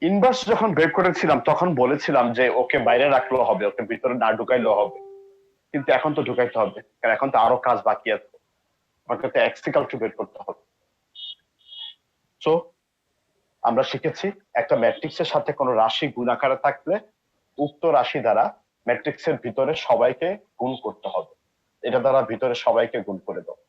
ইনভার্স যখন বের করেছিলাম তখন বলেছিলাম যে ওকে বাইরে রাখলেও হবে, ওকে ভিতরে না ঢুকাইলেও হবে, কিন্তু এখন তো ঢুকাইতে হবে, কারণ এখন তো আরো কাজ বাকি আছে, আমাকে তো এক্স ইকুয়াল টু বের করতে হবে। সো আমরা শিখেছি একটা ম্যাট্রিক্সের সাথে কোনো রাশি গুণ আকারে থাকলে উক্ত রাশি দ্বারা ম্যাট্রিক্সের ভিতরে সবাইকে গুণ করতে হবে, এটা দ্বারা ভিতরে সবাইকে গুণ করে দাও।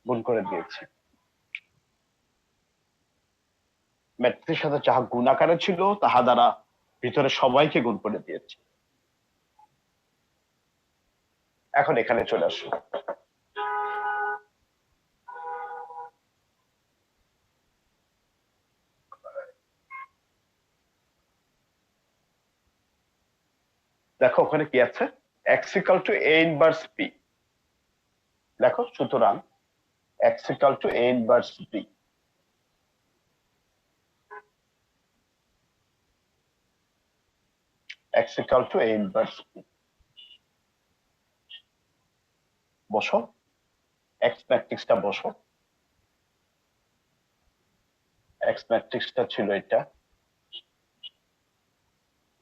গুণ করে দিয়েছি, ম্যাট্রিক্সের সাথে যাহা গুণ আকারে ছিল তাহা দ্বারা ভিতরে সবাইকে গুণ করে দিয়েছি। এখন এখানে চলে আসো, দেখো ওখানে কি আছে, X equal to A inverse B. দেখো সুতরাং x equal to A inverse B, X equal to A inverse B. বসো, এক্স ম্যাট্রিক্সটা বসো, এক্স ম্যাট্রিক্সটা ছিল এটা,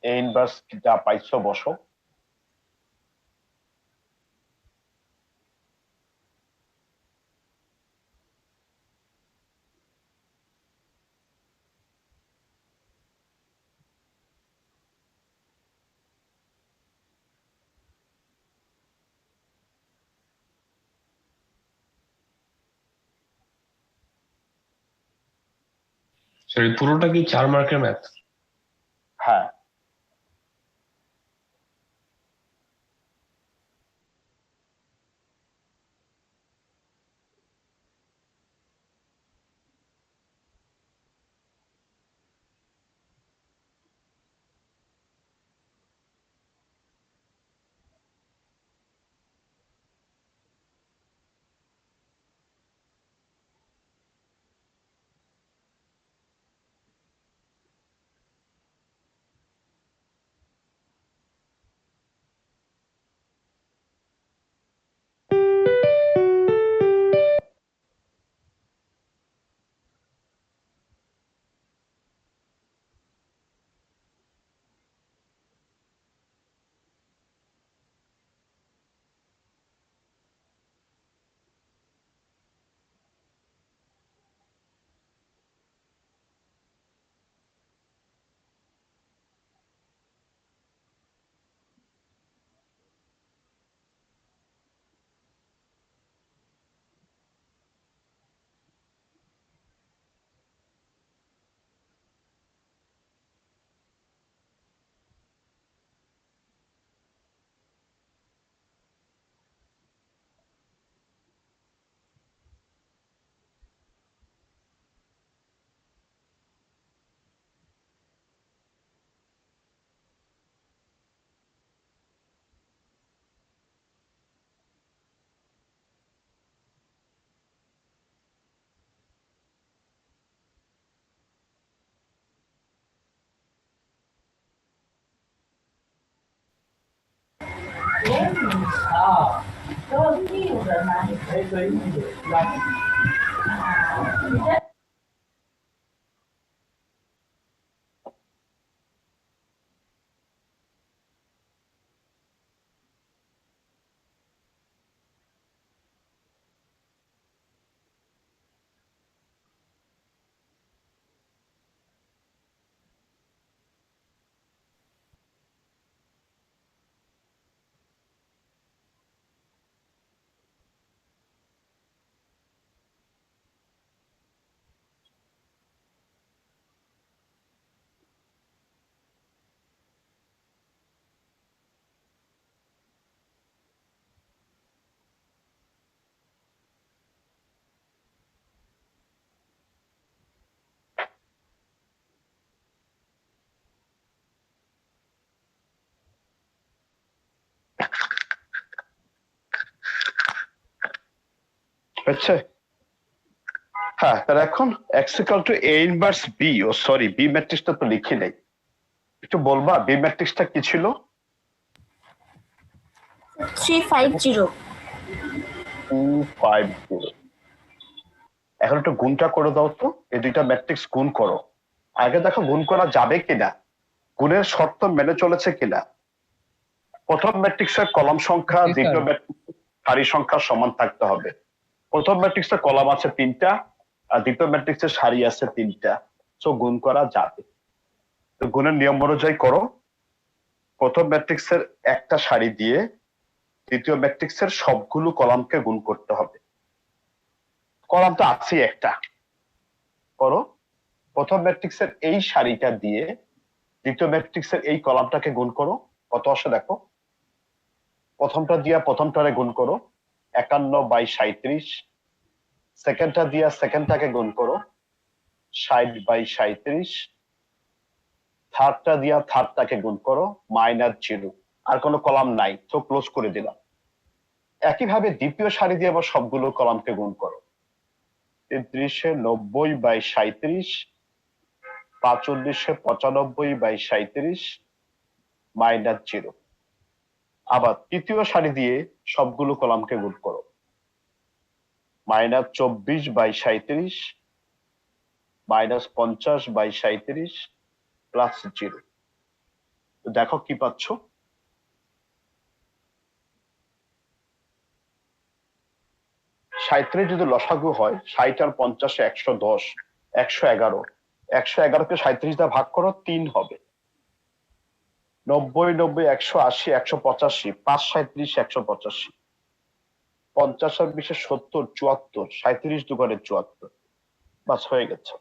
এ ইনভার্স যা পাইছো বসো, সরি, পুরোটা কি 4 মার্কের ম্যাথ? হ্যাঁ হচ্ছে? হ্যাঁ, তাহলে এখন x equal to a inverse b, ও সরি বি ম্যাট্রিক্সটা তো লিখি নাই, একটু বলবা বি ম্যাট্রিক্সটা কি ছিল? 350 250। এখন একটু গুণটা করে দাও তো, এই দুইটা ম্যাট্রিক্স গুণ করো। আগে দেখো গুণ করা যাবে কিনা, গুণের শর্ত মেনে চলেছে কিনা। প্রথম ম্যাট্রিক্সের কলাম সংখ্যা জি, স্যার। দ্বিতীয় ম্যাট্রিক্সের সারি সংখ্যা সমান থাকতে হবে। প্রথম ম্যাট্রিক্সের কলাম আছে 3টা, আর দ্বিতীয় ম্যাট্রিক্সের সারি আছে 3টা, সো গুণ করা যাবে। তো গুণের নিয়ম অনুযায়ী করো। প্রথম ম্যাট্রিক্সের একটা সারি দিয়ে দ্বিতীয় ম্যাট্রিক্সের সবগুলো কলামকে গুণ করতে হবে। কলাম তো আছে একটা, করো। প্রথম ম্যাট্রিক্সের এই সারিটা দিয়ে দ্বিতীয় ম্যাট্রিক্সের এই কলামটাকে গুণ করো, কত আসে দেখো। প্রথমটা দিয়া প্রথমটারে গুণ করো, 51/37। সেকেন্ডটা দিয়া সেকেন্ডটাকে গুণ করো, 60/37। থার্ডটা দিয়া থার্ডটাকে গুণ করো, -0। আর কোনো কলাম নাই, তো ক্লোজ করে দিলাম। একইভাবে দ্বিতীয় সারি দিয়ে আবার সবগুলো কলামকে গুণ করো, 33-90/37, 45-95/37, -0। আবার তৃতীয় সারি দিয়ে সবগুলো কলামকে গুণ করো, -24/37, -50/37, +0। দেখো কি পাচ্ছ। সাঁইত্রিশ যদি লসাগু হয়, 60 আর 50 110, 111। 111কে 37 দিয়ে ভাগ করো, 3 হবে। 90, 90, 180, 185, 5 37, 185, 50 আর 20 70, 74, 37 দুগুণে 74। বাস হয়ে গেছে।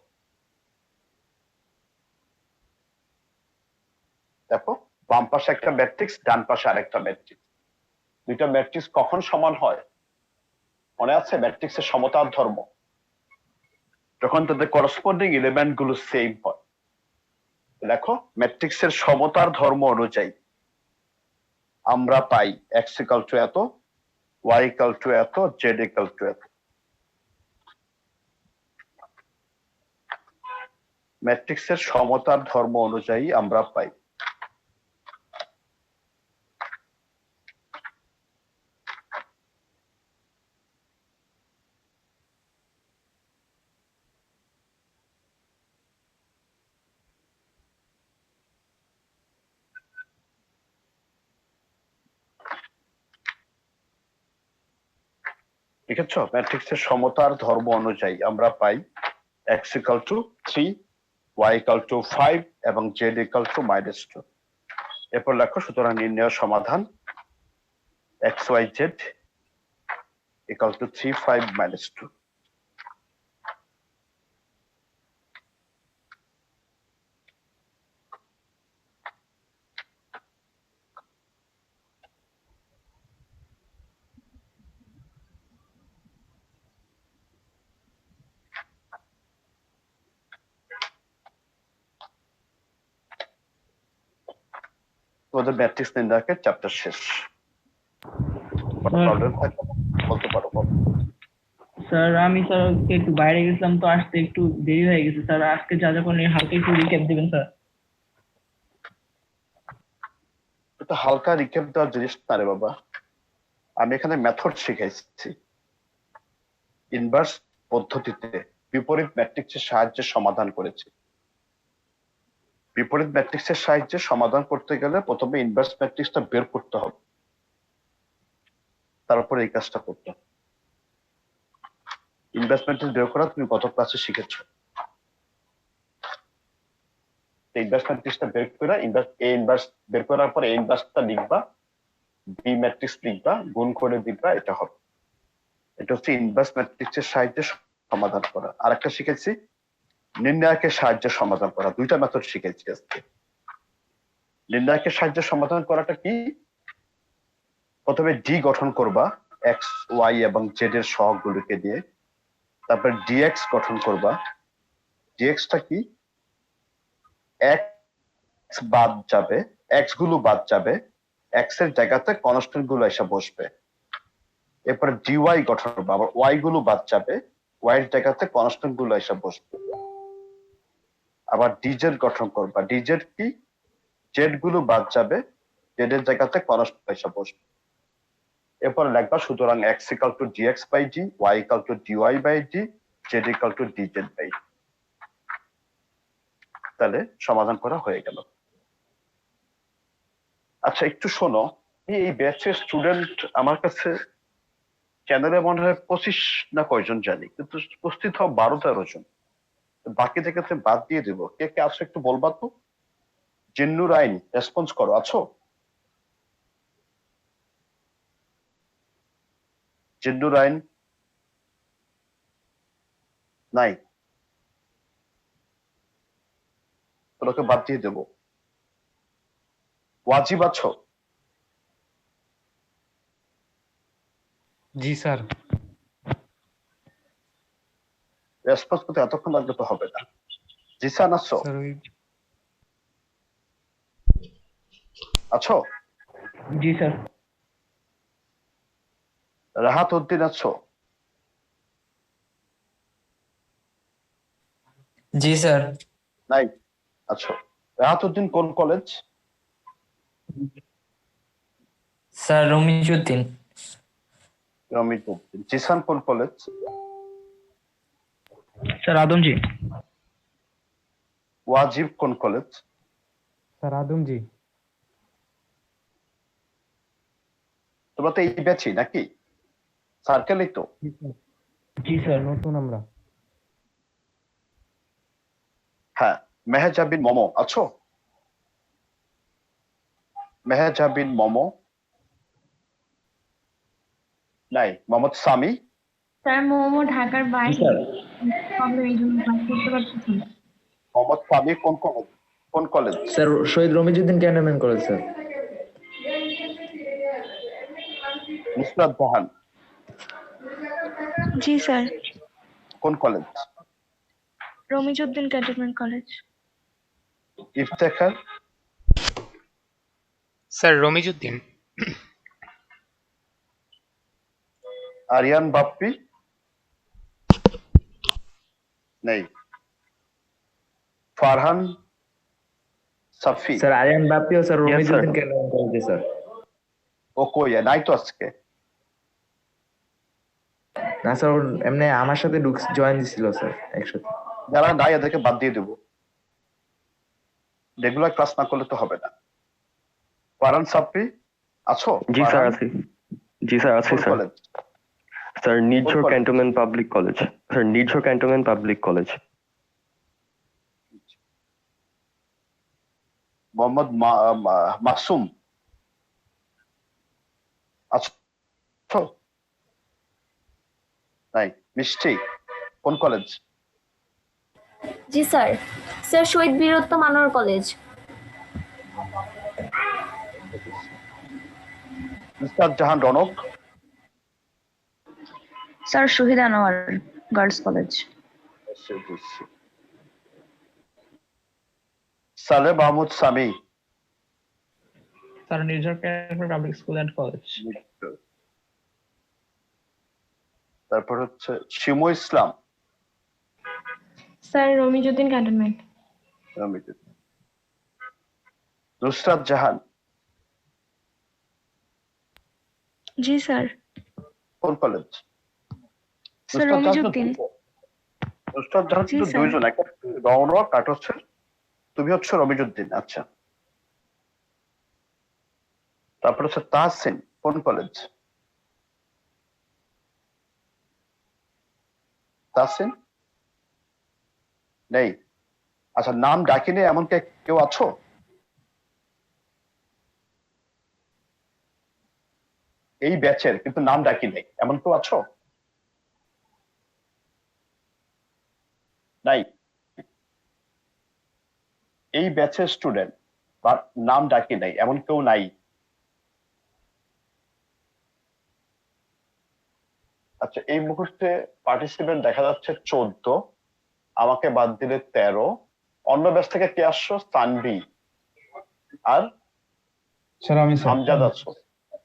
দেখো বাম পাশে একটা ম্যাট্রিক্স, ডান পাশে আরেকটা ম্যাট্রিক্স। দুইটা ম্যাট্রিক্স কখন সমান হয় মনে আছে? ম্যাট্রিক্সের সমতার ধর্ম, যখন তাদের করসপন্ডিং এলিমেন্ট গুলো সেম হয়। দেখো ম্যাট্রিক্সের সমতার ধর্ম অনুযায়ী আমরা পাই x ইকুয়াল টু এত, y ইকুয়াল টু এত, z ইকুয়াল টু এত। ম্যাট্রিক্সের সমতার ধর্ম অনুযায়ী আমরা পাই। ঠিক আছে, ম্যাট্রিক্সের সমতার ধর্ম অনুযায়ী আমরা পাই x equal two 3, y equal to 5 এবং z ইকুয়াল টু -2। এরপর লেখো সুতরাং নির্ণয় সমাধান xyz ইকুয়াল টু 3, 5, -2। তোমাদের ম্যাট্রিক্স নির্ণয়কের চ্যাপ্টার শেষ। কোনো প্রবলেম থাকলে বলতে পারো। স্যার আমি স্যার একটু বাইরে গেছিলাম, তো আসতে একটু দেরি হয়ে গেছে স্যার। আজকে যা যা করলেন হালকা একটু রিক্যাপ দিবেন স্যার। এটা হালকা রিক্যাপ দেওয়ার জিনিস না রে বাবা, আমি এখানে মেথড শিখাইছি। ইনভার্স পদ্ধতিতে বিপরীত ম্যাট্রিক্সের সাহায্যে সমাধান করেছি। বিপরীত ম্যাট্রিক্সের সাহায্যে সমাধান করতে গেলে প্রথমে ইনভার্স ম্যাট্রিক্সটা বের করতে হবে, তারপরে এই কাজটা করতে হবে। ইনভার্স ম্যাট্রিক্স বের করা তুমি গত ক্লাসে শিখেছো। ইনভার্স ম্যাট্রিক্সটা বের করে এ ইনভার্স বের করার পরে এ ইনভার্সটা লিখবা, বি ম্যাট্রিক্স লিখবা, গুণ করে দিবা, এটা হবে। এটা হচ্ছে ইনভার্স ম্যাট্রিক্সের সাহায্যে সমাধান করা। আরেকটা শিখেছি নির্ণায়কের সাহায্যে সমাধান করা। দুইটা মেথড শিখেছি আজকে। নির্ণায়কের সাহায্যে সমাধান করাটা কি? প্রথমে ডি গঠন করবা এক্স, ওয়াই এবং জেড এর সহগগুলোকে দিয়ে, তারপর ডিএক্স গঠন করবা। ডিএক্সটা কি? এক্স বাদ যাবে, এক্স গুলো বাদ যাবে, এক্স এর জায়গাতে কনস্ট্যান্ট গুলো এসে বসবে। এরপরে ডিওয়াই গঠন করবো, আবার ওয়াই গুলো বাদ যাবে, ওয়াই এর জায়গাতে কনস্ট্যান্ট গুলো এসে বসবে। আবার ডিজেড গঠন করবা, ডিজেড কি, জেড গুলো বাদ যাবে, জেড এর জায়গাতে কনস্ট্যান্ট এসে বসবে। এরপর লিখবা সুতরাং x equal to dx by D, y equal to D y by D, z equal to D z by D. তাহলে সমাধান করা হয়ে গেল। আচ্ছা একটু শোনো, এই ব্যাচের স্টুডেন্ট আমার কাছে চ্যানেলে মনে হয় 25 না কয়জন জানি, কিন্তু উপস্থিত হও 12-13 জন। বাকি থেকে বাদ দিয়ে দেবো। কে কে আছো একটু বলবা তো। জিন্নুর আইন রেসপন্স করো, আছো? জিন্নুর আইন নাই, তোকে বাদ দিয়ে দেবো। ওয়াজিব আছো? জি স্যার। রেসপন্স করতে এতক্ষণ লাগবে তো হবে না। জিসান আছো? স্যার ওই আছো? জি স্যার। রাহাত উদ্দিন আছো? জি স্যার। নাই, আছো। রাহাত উদ্দিন কোন কলেজ? স্যার রমিজউদ্দিন। রমিজউদ্দিন। জিসান কোন কলেজ? স্যার আদমজি। ওয়াজিব কোন কলেজ? স্যার আদমজি। তোমরা তো এই ব্যাচই নাকি? সার্কেলই তো। জি স্যার। নতুন আমরা। হ্যাঁ, মেহেজাবিন মমো আছো? মেহেজাবিন মমো নাই। মোহাম্মদ সামি? স্যার মোমো ঢাকার বাইরে, প্রবলেম এই জন্য ক্লাস করতে পারতেছি না। মোহাম্মদ সামি কোন কলেজ? কোন college? Sir Shaheed Ramizuddin cantonment college sir. Nusrat Jahan জি স্যার, কোন college? Ramizuddin cantonment college. Iftekhar? Sir Ramizuddin. Aryan Bappi? নেই। ফারহান সাফি? স্যার আরিয়ান বাপ্পিও স্যার রমিজউদ্দিন ক্যান্টনমেন্ট কলেজে স্যার। ও কই নাই তো আজকে। না স্যার ওর এমনি আমার সাথে জয়েন দিছিল স্যার একসাথে। যারা নাই এদেরকে বাদ দিয়ে দেবো, রেগুলার ক্লাস না করলে তো হবে না। ফারহান সাফি আছো? জি স্যার ফারহান? আছি। জি স্যার আছি কোন sir. College? Sir Nirjhor college? Cantonment public college. Sir Nirjhor cantonment public college. Mohammad Masum আছো? নাই। মিষ্টি কোন কলেজ? জি sir. Sir Shaheed Birottom Anwar college. Nusrat Jahan Ronok? Sir Shaheed Anwar girls college. Saleh Mahmud Sami? Sir Nirjhor cantonment public school and college. তারপর হচ্ছে শিমু ইসলাম? Sir Ramizuddin cantonment. নুসরাত জাহান জি স্যার। কোন কলেজ? স্যার রমিজউদ্দিন। নুসরাত জাহান জি, তো স্যার। দুইজন, একটা রওনক আর হচ্ছে তুমি হচ্ছে রমিজউদ্দিন। আচ্ছা, তারপর হচ্ছে তাহসিন কোন কলেজ? তাহসিন নেই। আচ্ছা, নাম ডাকিনি এমন কেউ আছো? এই ব্যাচের কিন্তু নাম ডাকি নেই এমন কেউ আছো? নাই। এই ব্যাচের স্টুডেন্ট বা নাম ডাকি নাই এমন কেউ নাই? আচ্ছা, এই মুহূর্তে পার্টিসিপেন্ট দেখা যাচ্ছে 14, আমাকে বাদ দিলে 13। অন্য ব্যাচ থেকে কে আসছো? তানভি আর স্যার আমি স্যার। আমজাদ আছো?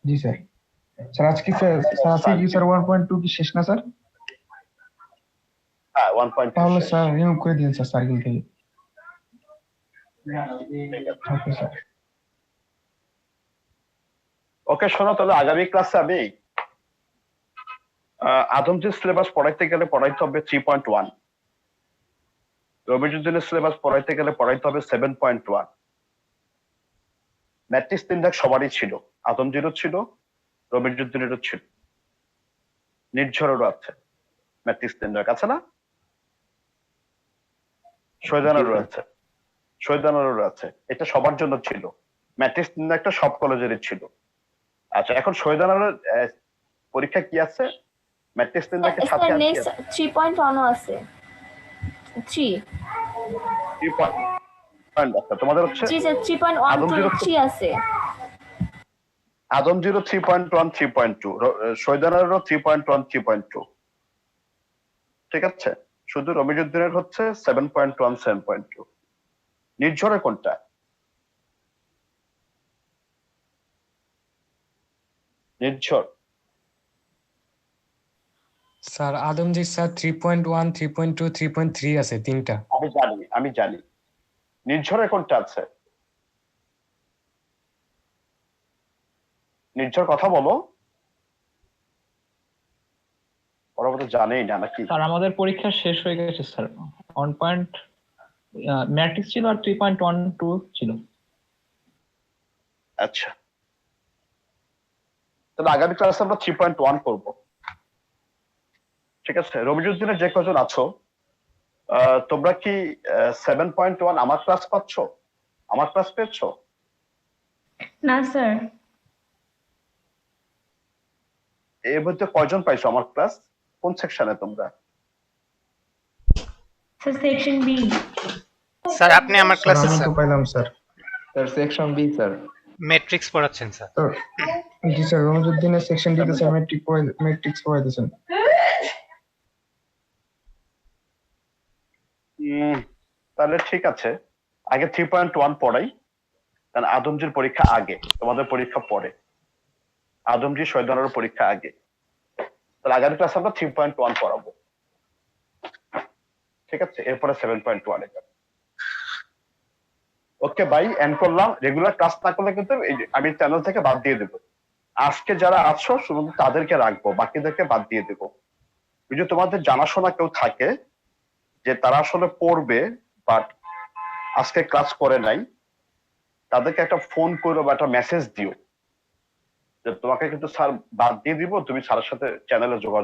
জি স্যার। স্যার আজকে কি স্যার 1.2 কি শেষ না স্যার? হ্যাঁ 1.2 তাহলে শেষ। স্যার রিমুভ করে দিন স্যার সার্কেল থেকে। Okay sir. ওকে শোনো, তাহলে আগামী ক্লাসে আমি আদমজির সিলেবাস পড়াইতে গেলে পড়াইতে হবে 3.1, রবিজুদ্দিনের সিলেবাস পড়াইতে গেলে পড়াইতে হবে 7.1। ম্যাট্রিক্স 3 দাগ সবারই ছিল, আদমজিরও ছিল, রবিজুদ্দিনেরও ছিল, নির্ঝরেরও আছে। ম্যাট্রিক্স 3 দাগ আছে না? শহীদানেরও আছে, শহীদানেরও আছে। এটা সবার জন্য ছিল। ম্যাট্রিক্স 3 দাগটা সব কলেজেরই ছিল। আচ্ছা, এখন শহীদানের পরীক্ষা কি আছে? ম্যাট্রিক্স 3 দাগের সাথে স্যার আর কি নেক্সট আছে? 3.1 আছে 3। 3 পয়েন্ট আছে তোমাদের হচ্ছে। জি স্যার 3.1 আদমজিরও 3 আছে। আদমজিরও 3.1 3.2, শহীদানেরও 3.1 3.2। ঠিক আছে, শুধু রমিজুদ্দিনের হচ্ছে 7.1 7.2। নির্ঝরে কোনটা? নির্ঝর স্যার আদমজি স্যার 3.1 3.2 3.3 আছে তিনটা। আমি জানি। নির্ঝরে কোনটা আছে? নির্ঝর কথা বলো। ওরা বোধ জানেই না নাকি? স্যার আমাদের পরীক্ষা শেষ হয়ে গেছে স্যার। 1 পয়েন্ট ম্যাট্রিক্স ছিল আর 3.12 ছিল। আচ্ছা, তাহলে আগামী ক্লাসে আমরা 3.1 করব। ঠিক আছে, রবিজুদ্দিনের যে কজন আছো তোমরা কি 7.1 আমার ক্লাস পাচ্ছ? আমার ক্লাস পেয়েছো? না স্যার। এর মধ্যে কয়জন পাইছো আমার ক্লাস? কোন সেকশনে তোমরা? Sir section B. স্যার আপনি আমার ক্লাসে আমি তো পাইলাম sir. Sir section B sir. Matrix পড়াচ্ছেন স্যার। জি স্যার, রমজুদ্দিনের সেকশন ডিতে স্যার ম্যাট্রিক্স পড়াইতেছেন। তাহলে ঠিক আছে, আগে 3.1 পড়াই, কারণ আদমজির পরীক্ষা আগে, তোমাদের পরীক্ষা পরে। আদমজি শহীদানের পরীক্ষা আগে। তাহলে আগামী ক্লাসে আমরা 3.1 পড়াবো। ঠিক আছে, এরপরে 7.1 এ যাবো। ওকে ভাই, এন্ড করলাম। রেগুলার ক্লাস না করলে কিন্তু আমি চ্যানেল থেকে বাদ দিয়ে দেবো। আজকে যারা আছো শুধু তাদেরকে রাখবো, বাকিদেরকে বাদ দিয়ে দেবো। যদি তোমাদের জানাশোনা কেউ থাকে যে তারা আসলে পড়বে বাট আজকে ক্লাস করে নাই, তাদেরকে একটা ফোন করো বা একটা মেসেজ দিও যে তোমাকে কিন্তু স্যার বাদ দিয়ে দিব, তুমি স্যারের সাথে চ্যানেলে যোগাযোগ